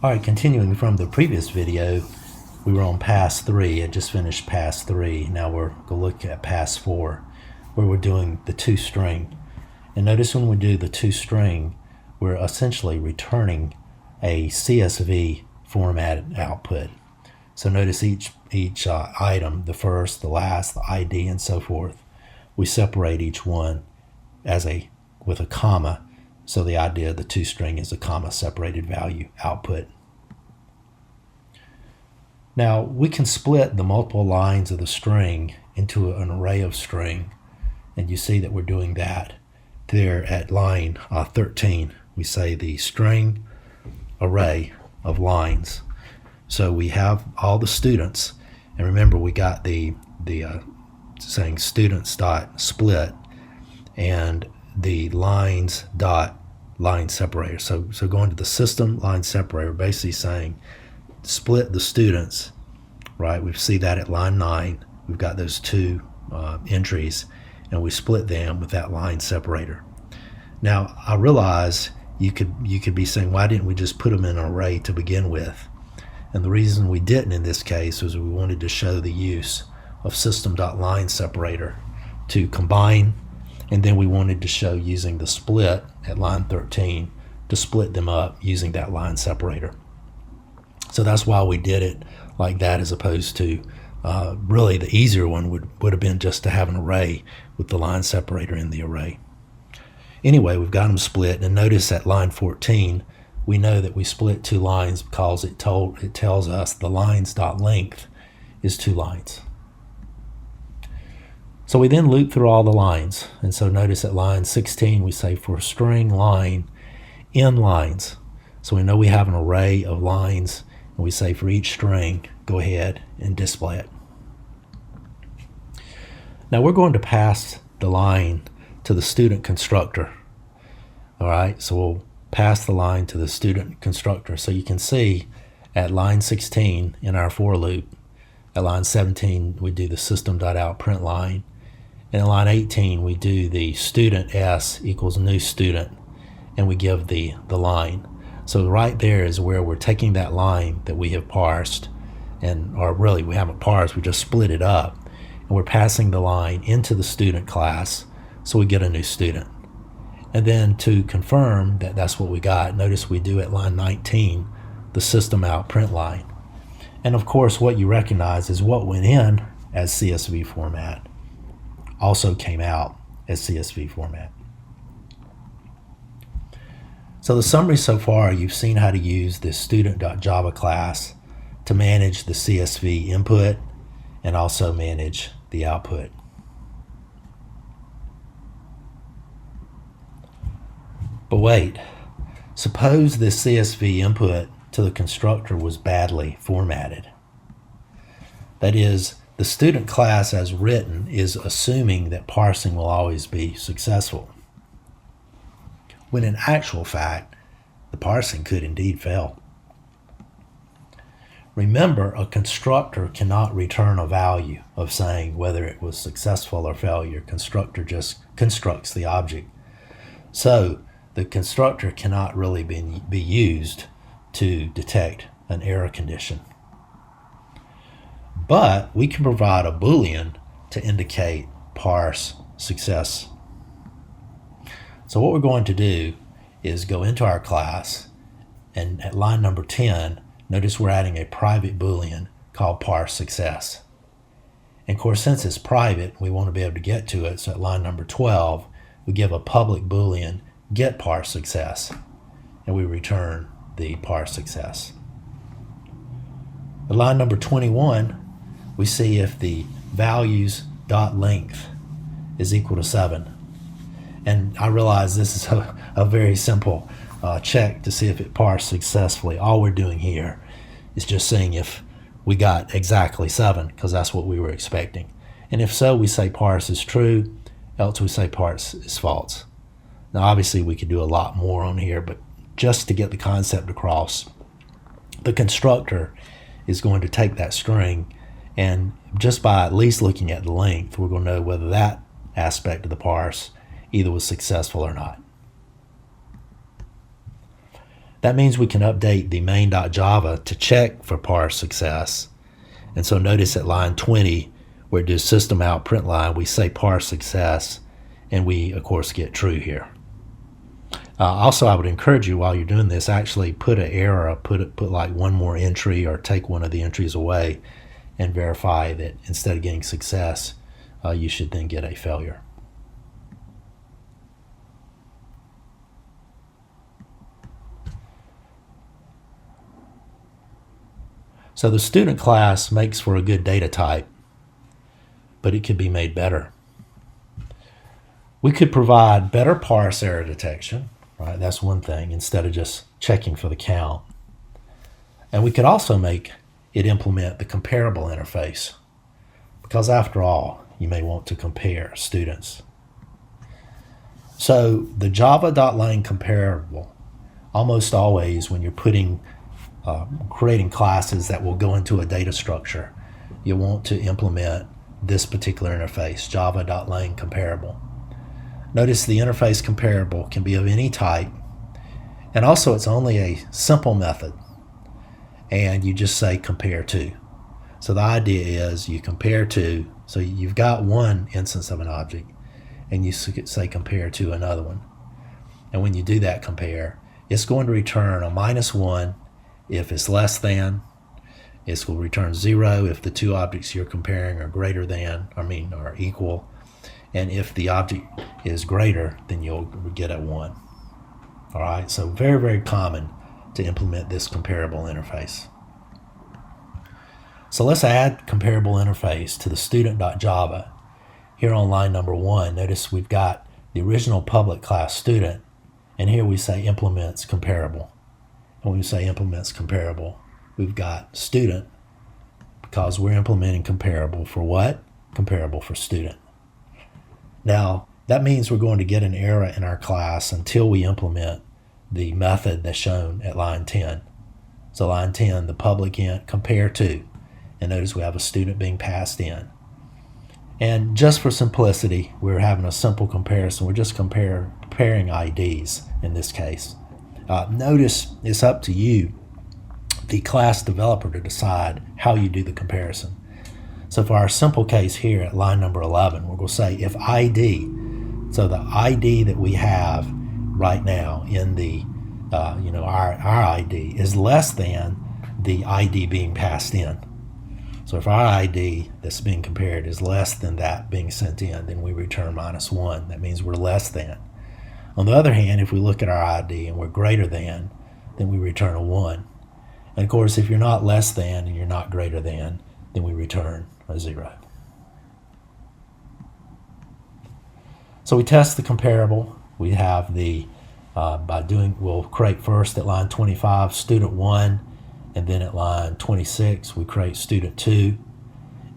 Alright, continuing from the previous video, we were on pass 3. I just finished pass 3. Now we're going to look at pass 4, where we're doing the toString. And notice when we do the toString, we're essentially returning a CSV formatted output. So notice each item, the first, the last, the ID, and so forth, we separate each one with a comma. So the idea of the toString is a comma separated value output. Now we can split the multiple lines of the string into an array of string, and you see that we're doing that there at line 13. We say the string array of lines. So we have all the students, and remember we got the saying students dot split and the lines dot line separator. So going to the system line separator, basically saying split the students, right? We see that at line 9. We've got those two entries, and we split them with that line separator. Now I realize you could be saying, why didn't we just put them in an array to begin with? And the reason we didn't in this case was we wanted to show the use of system.line separator to combine, and then we wanted to show using the split at line 13 to split them up using that line separator. So that's why we did it like that, as opposed to really the easier one would have been just to have an array with the line separator in the array. Anyway, we've got them split, and notice at line 14 we know that we split two lines because it tells us the lines.length is 2 lines. So we then loop through all the lines, and so notice at line 16 we say for string line in lines. So we know we have an array of lines, and we say for each string go ahead and display it. Now we're going to pass the line to the student constructor. Alright, so we'll pass the line to the student constructor. So you can see at line 16 in our for loop, at line 17 we do the system.out line, and at line 18 we do the student s equals new student, and we give the line. So right there is where we're taking that line that we have parsed, or really we haven't parsed, we just split it up, and we're passing the line into the student class, so we get a new student. And then to confirm that that's what we got, notice we do at line 19 the system out print line. And of course what you recognize is what went in as CSV format also came out as CSV format. So the summary so far, you've seen how to use this Student.java class to manage the CSV input and also manage the output. But wait, suppose this CSV input to the constructor was badly formatted. That is, the student class as written is assuming that parsing will always be successful, when in actual fact, the parsing could indeed fail. Remember, a constructor cannot return a value of saying whether it was successful or failure. Constructor just constructs the object. So the constructor cannot really be used to detect an error condition. But we can provide a Boolean to indicate parse success. So what we're going to do is go into our class, and at line number 10, notice we're adding a private Boolean called parseSuccess. And of course, since it's private, we want to be able to get to it, so at line number 12, we give a public Boolean get parseSuccess, and we return the parseSuccess. At line number 21, we see if the values.length is equal to 7. And I realize this is a very simple check to see if it parsed successfully. All we're doing here is just seeing if we got exactly 7, because that's what we were expecting. And if so, we say parse is true, else we say parse is false. Now obviously we could do a lot more on here, but just to get the concept across, the constructor is going to take that string, and just by at least looking at the length, we're going to know whether that aspect of the parse either was successful or not. That means we can update the Main.java to check for parseSuccess. And so notice at line 20, where it does system out print line, we say parseSuccess, and we, of course, get true here. Also, I would encourage you while you're doing this, actually put an error, put like one more entry or take one of the entries away and verify that instead of getting success, you should then get a failure. So the student class makes for a good data type, but it could be made better. We could provide better parse error detection, right? That's one thing, instead of just checking for the count. And we could also make it implement the comparable interface, because after all, you may want to compare students. So the java.lang comparable, almost always when you're creating classes that will go into a data structure, you want to implement this particular interface, java.lang comparable. Notice the interface comparable can be of any type, and also it's only a simple method, and you just say compare to. So the idea is you compare to, so you've got one instance of an object, and you say compare to another one. And when you do that compare, it's going to return a -1 if it's less than. It's going to return 0 if the two objects you're comparing are greater than, are equal. And if the object is greater, then you'll get a 1. All right, so very, very common to implement this comparable interface. So let's add comparable interface to the Student.java. Here on line number 1, notice we've got the original public class student, and here we say implements comparable. And when we say implements comparable, we've got student, because we're implementing comparable for what? Comparable for student. Now, that means we're going to get an error in our class until we implement the method that's shown at line 10. So line 10, the public int compare to, and notice we have a student being passed in. And just for simplicity, we're having a simple comparison. We're just comparing IDs in this case. Notice it's up to you, the class developer, to decide how you do the comparison. So for our simple case here at line number 11, we're going to say if ID, so the ID that we have right now in the, our ID is less than the ID being passed in. So if our ID that's being compared is less than that being sent in, then we return -1. That means we're less than. On the other hand, if we look at our ID and we're greater than, then we return a 1. And of course, if you're not less than and you're not greater than, then we return a 0. So we test the comparable. We have the, we'll create first at line 25, student 1, and then at line 26, we create student 2,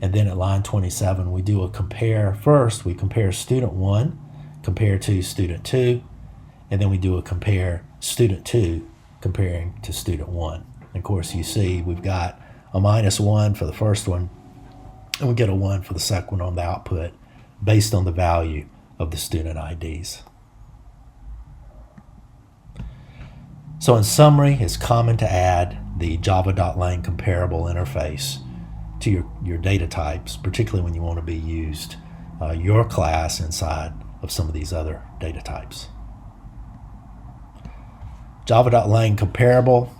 and then at line 27, we do a compare. First, we compare student 1, compare to student 2, and then we do a compare student 2 comparing to student 1. And of course, you see we've got a -1 for the first one, and we get a 1 for the second one on the output based on the value of the student IDs. So in summary, it's common to add the java.lang comparable interface to your data types, particularly when you want to be used your class inside of some of these other data types. Java.lang comparable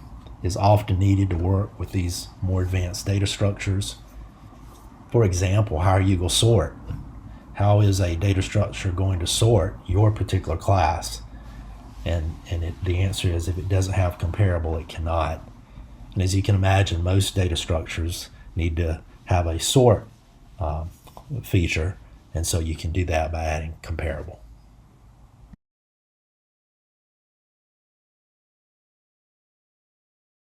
is often needed to work with these more advanced data structures. For example, how are you going to sort? How is a data structure going to sort your particular class? And the answer is if it doesn't have comparable, it cannot. And as you can imagine, most data structures need to have a sort feature, and so you can do that by adding comparable.